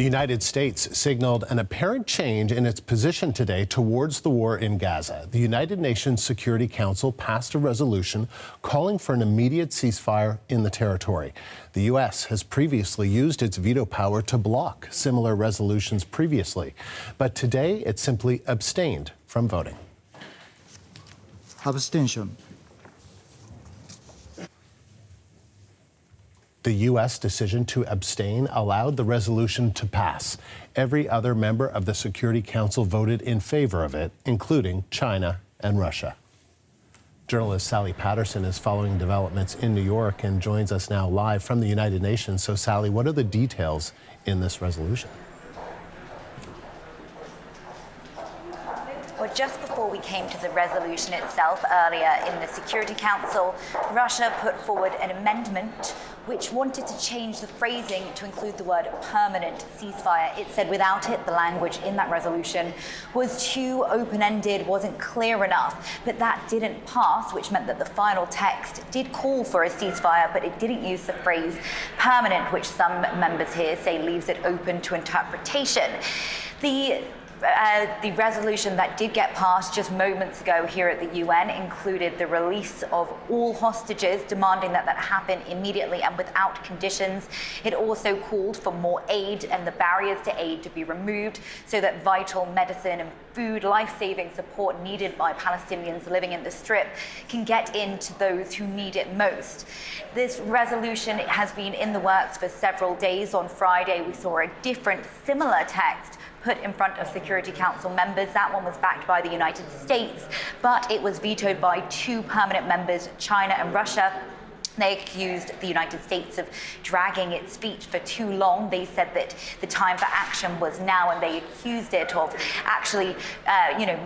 The United States signaled an apparent change in its position today towards the war in Gaza. The United Nations Security Council passed a resolution calling for an immediate ceasefire in the territory. The U.S. has previously used its veto power to block similar resolutions previously, but today it simply abstained from voting. Abstention. The U.S. decision to abstain allowed the resolution to pass. Every other member of the Security Council voted in favor of it, including China and Russia. Journalist Sally Patterson is following developments in New York and joins us now live from the United Nations. So, Sally, what are the details in this resolution? Well, just before we came to the resolution itself earlier in the Security Council, Russia put forward an amendment which wanted to change the phrasing to include the word permanent ceasefire. It said without it, the language in that resolution was too open-ended, wasn't clear enough, but that didn't pass, which meant that the final text did call for a ceasefire, but it didn't use the phrase permanent, which some members here say leaves it open to interpretation. The resolution that did get passed just moments ago here at the UN included the release of all hostages, demanding that that happen immediately and without conditions. It also called for more aid and the barriers to aid to be removed so that vital medicine and food, life-saving support needed by Palestinians living in the Strip can get into those who need it most. This resolution has been in the works for several days. On Friday, we saw a different, similar text put in front of Security Council members. That one was backed by the United States, but it was vetoed by two permanent members, China and Russia. They accused the United States of dragging its feet for too long. They said that the time for action was now, and they accused it of actually,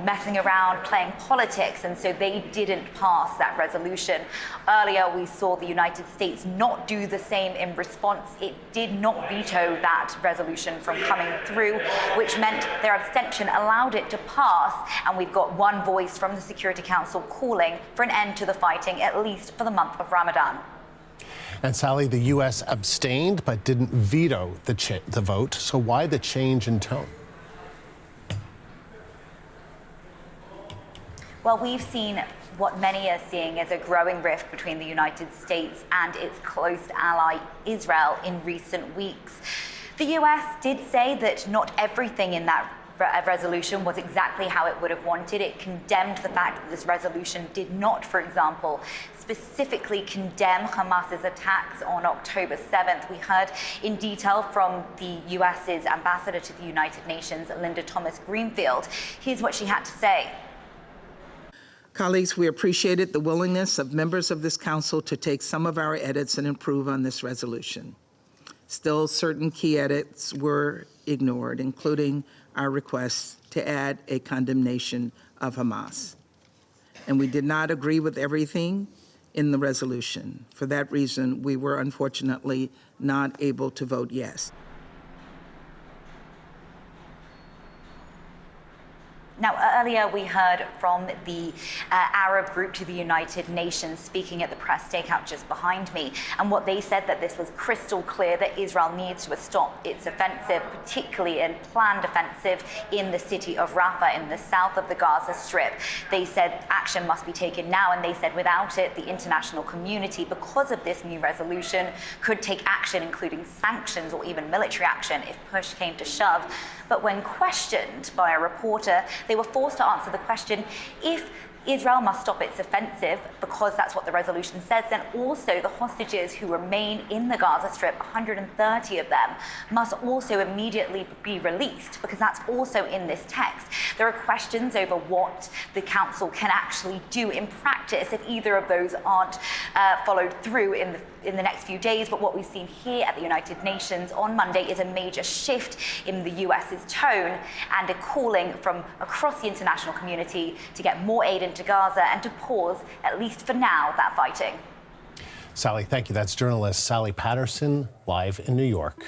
messing around, playing politics, and so they didn't pass that resolution. Earlier, we saw the United States not do the same in response. It did not veto that resolution from coming through, which meant their abstention allowed it to pass, and we've got one voice from the Security Council calling for an end to the fighting, at least for the month of Ramadan. And Sally, the U.S. abstained but didn't veto the vote. So why the change in tone? Well, we've seen what many are seeing as a growing rift between the United States and its close ally Israel in recent weeks. The U.S. did say that not everything in that resolution was exactly how it would have wanted. It condemned the fact that this resolution did not, for example, specifically condemn Hamas's attacks on October 7th. We heard in detail from the US's ambassador to the United Nations, Linda Thomas-Greenfield. Here's what she had to say. Colleagues, we appreciated the willingness of members of this council to take some of our edits and improve on this resolution. Still, certain key edits were ignored, including our request to add a condemnation of Hamas. And we did not agree with everything in the resolution. For that reason, we were unfortunately not able to vote yes. Now, earlier we heard from the Arab group to the United Nations speaking at the press stakeout just behind me, and what they said that this was crystal clear that Israel needs to stop its offensive, particularly a planned offensive in the city of Rafah in the south of the Gaza Strip. They said action must be taken now, and they said without it, the international community, because of this new resolution, could take action, including sanctions or even military action if push came to shove. But when questioned by a reporter, they were forced to answer the question, if Israel must stop its offensive, because that's what the resolution says, then also the hostages who remain in the Gaza Strip, 130 of them, must also immediately be released, because that's also in this text. There are questions over what the Council can actually do in practice if either of those aren't followed through in the next few days. But what we've seen here at the United Nations on Monday is a major shift in the US's tone and a calling from across the international community to get more aid into Gaza and to pause, at least for now, that fighting. Sally, thank you. That's journalist Sally Patterson live in New York.